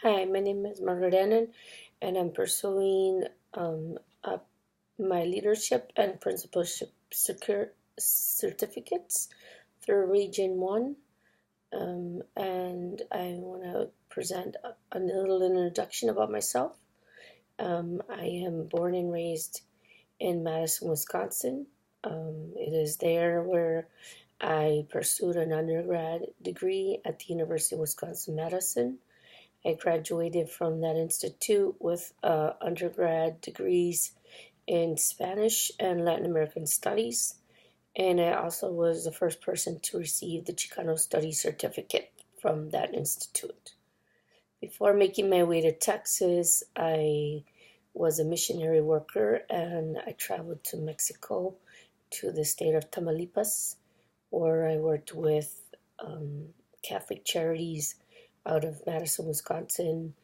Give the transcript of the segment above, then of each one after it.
Hi, my name is Margaret Annen, and I'm pursuing um, uh, my leadership and principalship certificates through Region 1. And I want to present a little introduction about myself. I am born and raised in Madison, Wisconsin. It is there where I pursued an undergrad degree at the University of Wisconsin-Madison. I graduated from that institute with undergrad degrees in Spanish and Latin American Studies, and I also was the first person to receive the Chicano Studies certificate from that institute. Before making my way to Texas, I was a missionary worker and I traveled to Mexico, to the state of Tamaulipas, where I worked with Catholic Charities out of Madison, Wisconsin,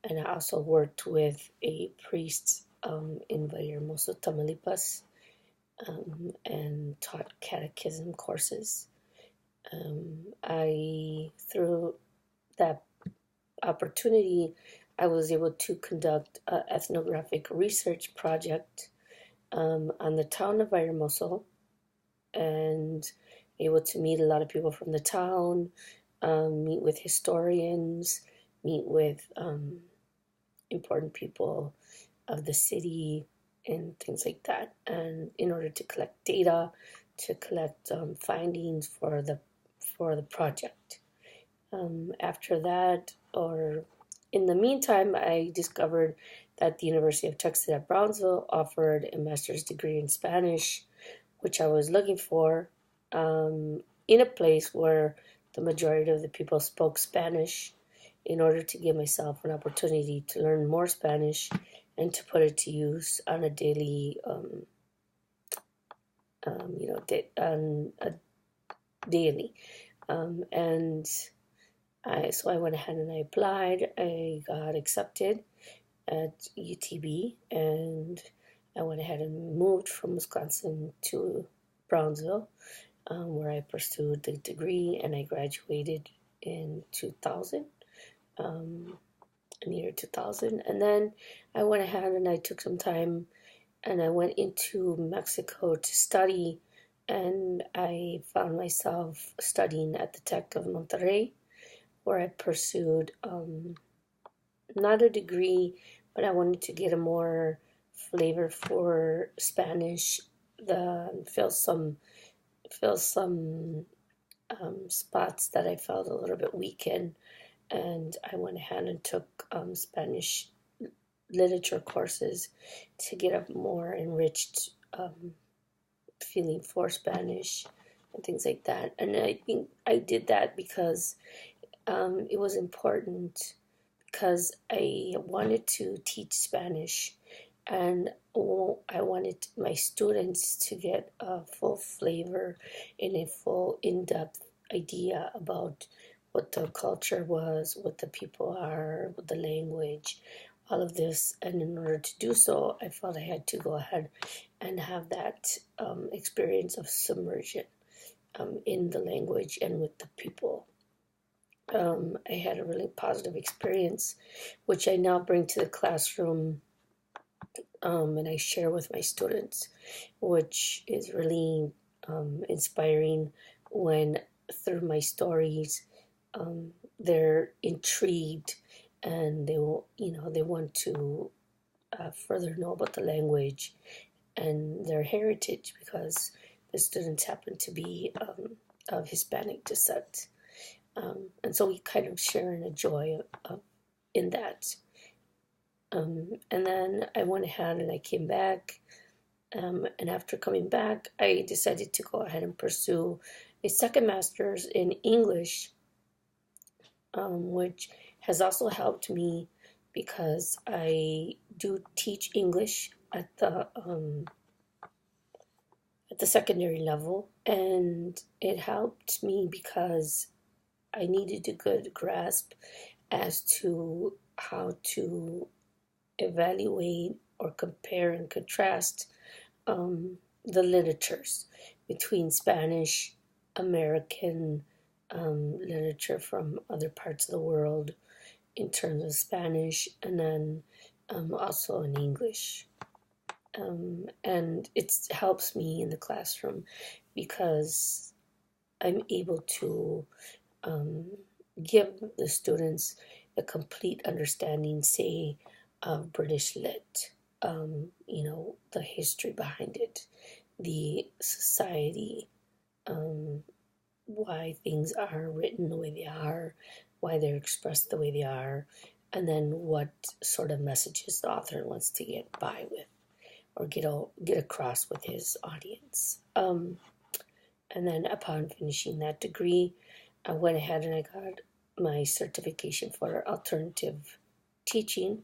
and I also worked with a priest in Villahermosa, Tamaulipas, and taught catechism courses. Through that opportunity, I was able to conduct an ethnographic research project on the town of Villahermosa and able to meet a lot of people from the town, meet with historians, meet with important people of the city, and things like that. And in order to collect data, to collect findings for the project. After that, or in the meantime, I discovered that the University of Texas at Brownsville offered a master's degree in Spanish, which I was looking for, in a place where the majority of the people spoke Spanish, in order to give myself an opportunity to learn more Spanish and to put it to use on a daily, on a daily. And so I went ahead and I applied. I got accepted at UTB, and I went ahead and moved from Wisconsin to Brownsville, where I pursued the degree and I graduated in 2000, in the year 2000. And then I went ahead and I took some time and I went into Mexico to study, and I found myself studying at the Tech of Monterrey, where I pursued not a degree, but I wanted to get a more flavor for Spanish, the fill some spots that I felt a little bit weak in, and I went ahead and took Spanish literature courses to get a more enriched feeling for Spanish and things like that. And I think I did that because it was important, because I wanted to teach Spanish, and I wanted my students to get a full flavor and a full in-depth idea about what the culture was, what the people are, what the language, all of this. And in order to do so, I felt I had to go ahead and have that experience of submersion in the language and with the people. I had a really positive experience, which I now bring to the classroom, and I share with my students, which is really inspiring when through my stories they're intrigued and they want to further know about the language and their heritage, because the students happen to be of Hispanic descent. And so we kind of share in a joy in that. And then I went ahead and I came back. And after coming back, I decided to go ahead and pursue a second master's in English, which has also helped me because I do teach English at the secondary level, and it helped me because I needed a good grasp as to how to evaluate or compare and contrast the literatures between Spanish, American literature from other parts of the world, in terms of Spanish, and then also in English. And it helps me in the classroom because I'm able to um, give the students a complete understanding, say, of British Lit, the history behind it, the society, um, why things are written the way they are, why they're expressed the way they are, and then what sort of messages the author wants to get by with or get across with his audience. And then upon finishing that degree, I went ahead and I got my certification for alternative teaching.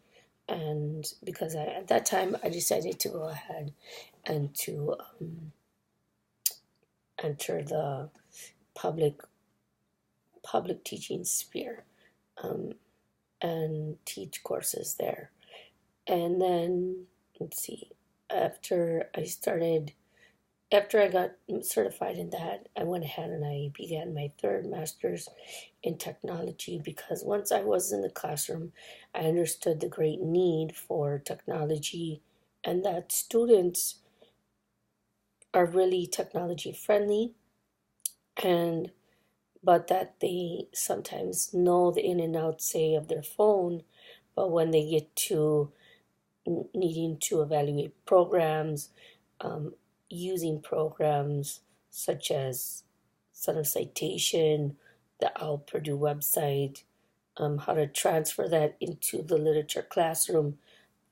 And because at that time I decided to go ahead and to enter the public teaching sphere, um, and teach courses there. And then let's see, after I started after I got certified in that, I went ahead and I began my third master's in technology because once I was in the classroom, I understood the great need for technology and that students are really technology friendly, and but that they sometimes know the in and out, say, of their phone, but when they get to needing to evaluate programs, um, using programs such as Center Citation, the OWL Purdue website, how to transfer that into the literature classroom.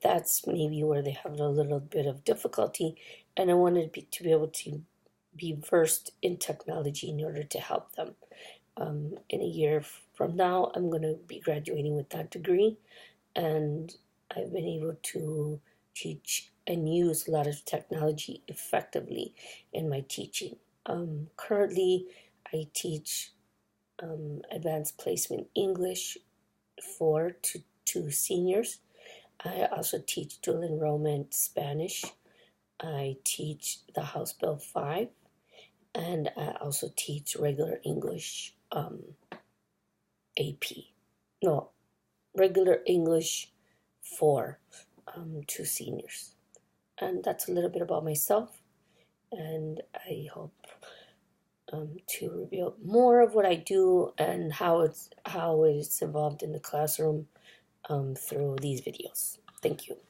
That's maybe where they have a little bit of difficulty. And I wanted to be able to be versed in technology in order to help them. In a year from now, I'm going to be graduating with that degree, and I've been able to teach and use a lot of technology effectively in my teaching. Currently, I teach advanced placement English to seniors. I also teach dual enrollment Spanish. I teach the House Bill 5, and I also teach regular English AP. No, regular English 4 to seniors. And that's a little bit about myself. And I hope to reveal more of what I do and how it's involved in the classroom through these videos. Thank you.